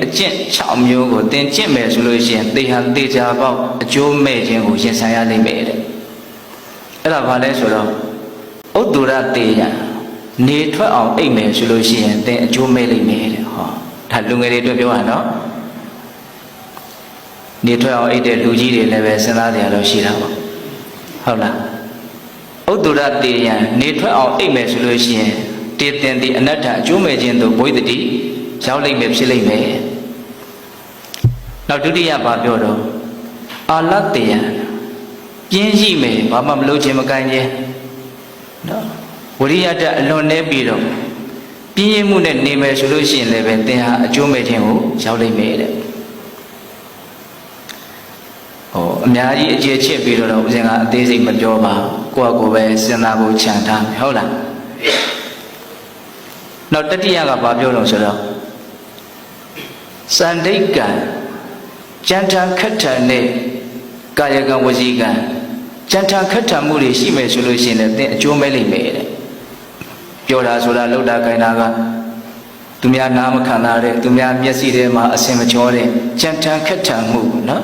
အကျင့်6မျိုးကိုသင်ကျင့်မယ်ဆိုလို့ရှိရင်သေဟာသေချာပေါက်အကျိုးမဲ့ခြင်းကိုရင်ဆိုင်ရလိမ့်မယ်တဲ့အဲ့ဒါဘာလဲဆိုတော့ဥဒ္ဒရတေယနေထွက်အောင်အိပ်မယ်ဆိုလို့ရှိရင်သင်အကျိုးမဲ့လိမ့်မယ်တဲ့ဟောဒါလူငယ်တွေအတွက်ပြောရနော်နေထွက်အောင်အိပ်တဲ့လူကြီးတွေလည်းပဲစဉ်းစားကြရလို့ရှိတာပေါ့ဟုတ်လားဥဒ္ဒရတေယနေထွက်အောင်အိပ်မယ်ဆိုလို့ရှိရင်တေတင်ဒီအနတ္တအကျိုးမဲ့ခြင်းတို့ဘဝိတ္တိရောက်လိမ့်မယ်ဖြစ်လိမ့်မယ်နောက်ဒုတိယဘာပြောတော့အာလတ္တယပြင်းရှိမယ်ဘာမှမလုပ်ခြင်းမကိုင်းခြင်းနော်ဝရိယတအလွန်နေပြီးတော့ပြင်းရင်မှုနဲ့နေမယ်ဆိုလို့ရှိရင်လည်းပဲသင်ဟာအကျိုးမဲ့ခြင်းကိုရောက်လိမ့်မယ်တဲ့အများကြီးအခြေချစ်ပြီးတော့ဦးဇင်းကအသေးစိတ်မပြောပါကိုယ့်အကိုပဲစဉ်းစားဖို့ခြံထားမယ်ဟုတ်လားနောက်တတိယကဘာပြောလို့ဆိုတော့စန္ဒိကံကြံထံခက်ထံနဲ့ကာယကံဝစီကံကြံထံခက်ထံမှုတွေရှိမယ်ဆိုလို့ရှိရင်လည်းသင်အကျိုးမဲ့လိမ့်မယ်တဲ့ပြောတာဆိုတာလှုပ်တာခိုင်းတာကသူများနားမခံတာတဲ့သူများမျက်စိထဲမှာအစင်မချောတဲ့ကြံထံခက်ထံမှုနော်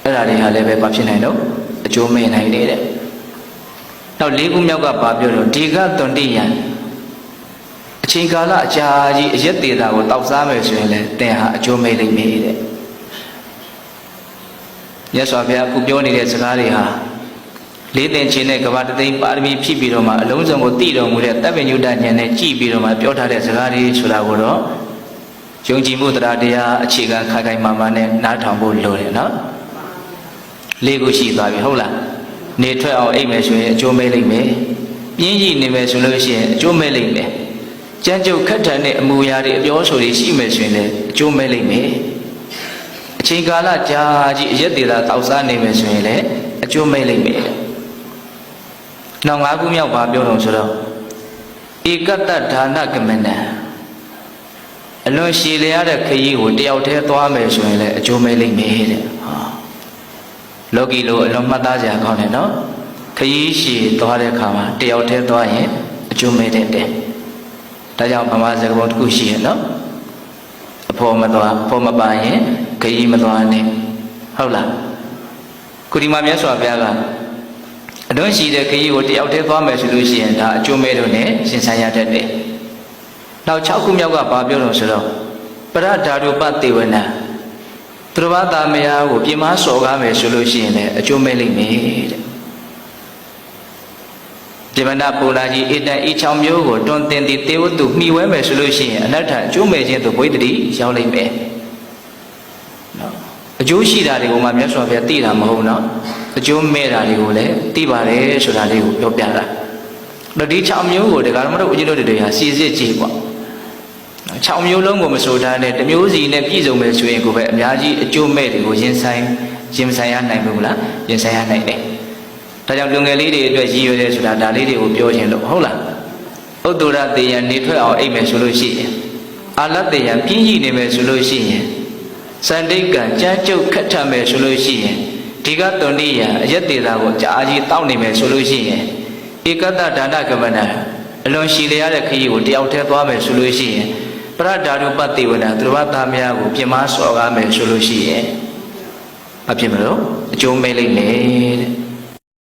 အဲ့ဒါတွေဟာလည်းပဲဘာဖြစ်နိုင်တော့အကျိုးမဲ့နိုင်တယ်တဲ့နောက်၄ခုမြောက်ကဘာပြောတော့ဒီကသွန်တိယံအချိန်ကာလအကြာကြီးအရက်သေးတာကိုတောက်စားမယ်ဆိုရင်လည်းသင်ဟာအကျိုးမဲ့လိမ့်မယ်တဲ့မြတ်စွာဘုရားအခုပြောနေတဲ့စကားတွေဟာလေးသင်ခြင်းနဲ့ကဘာတသိန်းပါရမီဖြည့်ပြီးတော့မှအလုံးစုံကိုတည်တော်မူတဲ့တပ်ပညုတဉာဏ်နဲ့ကြည်ပြီးတော့မှပြောထားတဲ့စကားတွေဆိုတာကိုတော့ယုံကြည်မှုတရားတရားအခြေခံခိုင်ခိုင်မာမာနဲ့နားထောင်ဖို့လိုတယ်နော်၄ခုရှိသွားပြီဟုတ်လားနေထွက်အောင်အိပ်မယ်ဆိုရင်အကျိုးမဲ့လိမ့်မယ်ပြင်းကြီးနေမယ်ဆိုလို့ရှိရင်အကျိုးမဲ့လိမ့်မယ်ကြမ်းကြုတ်ခက်ထန်တဲ့အမူအရာတွေအပြောဆိုတွေရှိမယ်ဆိုရင်လည်းအကျိုးမဲ့လိမ့်မယ်အချိန်ကာလကြာကြီးအရက်သေးတာတောက်စားနေမယ်ဆိုရင်လည်းအကျိုးမဲ့လိမ့်မယ်နောက်၅ခုမြောက်ပါပြောတော့ဆိုတော့ဧကတ္တဒါနကမနံအလွန်ရှည်လျားတဲ့ခရီးကိုတယောက်တည်းသွားမယ်ဆိုရင်လည်းအကျိုးမဲ့လိမ့်မယ်တဲ့လောကီလိုအလွန်မှတ်သားစရာကောင်းတယ်နော်ခရီးရှည်သွားတဲ့အခါမှာတယောက်တည်းသွားရင်အကျိုးမဲ့တဲ့ဒါကြောင့်ဗမာစကားပုံတစ်ခုရှိရဲ့နော်အဖို့မသွားဖို့မပါရင်ခရီးမသွားနဲ့ဟုတ်လားကုဒီမာမြတ်စွာဘုရားကအလွန်ရှိတဲ့ခရီးကိုတယောက်တည်းသွားမယ်ဆိုလို့ရှိရင်ဒါအကျိုးမဲ့လို့နဲ့ရှင်ဆိုင်ရတတ်တယ်နောက်6ခုမြောက်ကဘာပြောလို့ဆိုတော့ပရဓာတုပတေဝနာသူတော်ဘာသာမယားကိုပြမစော်ကားမယ်ဆိုလို့ရှိရင်လည်းအကျိုးမဲ့လိမ့်မယ်တဲ့ဒီမနာပူလာကြီးအတန်ဤ6မျိုးကိုတွန်းတင်သည်တေဝတုမှီဝဲမယ်ဆိုလို့ရှိရင်အနတ္ထအကျိုးမဲ့ခြင်းသို့ဘဝိတ္တိရောက်လိမ့်မယ်နော်အကျိုးရှိတာတွေကိုမှမြတ်စွာဘုရားသိတာမဟုတ်နော်အကျိုးမဲ့တာတွေကိုလည်းသိပါတယ်ဆိုတာလေးကိုပြောပြတာတော့ဒီ6မျိုးကိုတရားဓမ္မတို့ဦးဇင်းတို့တွေဟာစီစစ်ကြည့်ပေါ့6မျိုးလုံးကိုမဆိုထားနဲ့တစ်မျိုးစီနဲ့ပြည့်စုံမယ်ဆိုရင်ကိုပဲအများကြီးအကျိုးမဲ့တွေကိုရင်ဆိုင်ရနိုင်ဘူးလားရင်ဆိုင်ရနိုင်တယ်ဒါကြောင့်လူငယ်လေးတွေအတွက်ရည်ရွယ်တယ်ဆိုတာဒါလေးတွေကိုပြောခြင်းလို့ဟုတ်လားဥဒ္ဒရတေယနေထွက်အောင်အိပ်မယ်ဆိုလို့ရှိရင်အာလတ္တယပြင်းကြီးနေမယ်ဆိုလို့ရှိရင်စန္ဒိကံကြမ်းကြုတ်ခက်ထမယ်ဆိုလို့ရှိရင်ဒီကသွန်တိယအရက်သေးတာကိုကြာကြီးတောက်နေမယ်ဆိုလို့ရှိရင်ဧကတ္တဒါနကမနာအလွန်ရှည်လျားတဲ့ခရီးကိုတယောက်တည်းသွားမယ်ဆိုလို့ရှိရင်ပရဓာတုပတေဝနာသူတော်ဘာသားများကိုပြင်မစော်ကားမယ်ဆိုလို့ရှိရင်မဖြစ်မလို့အကျိုးမဲ့လိမ့်မယ်တဲ့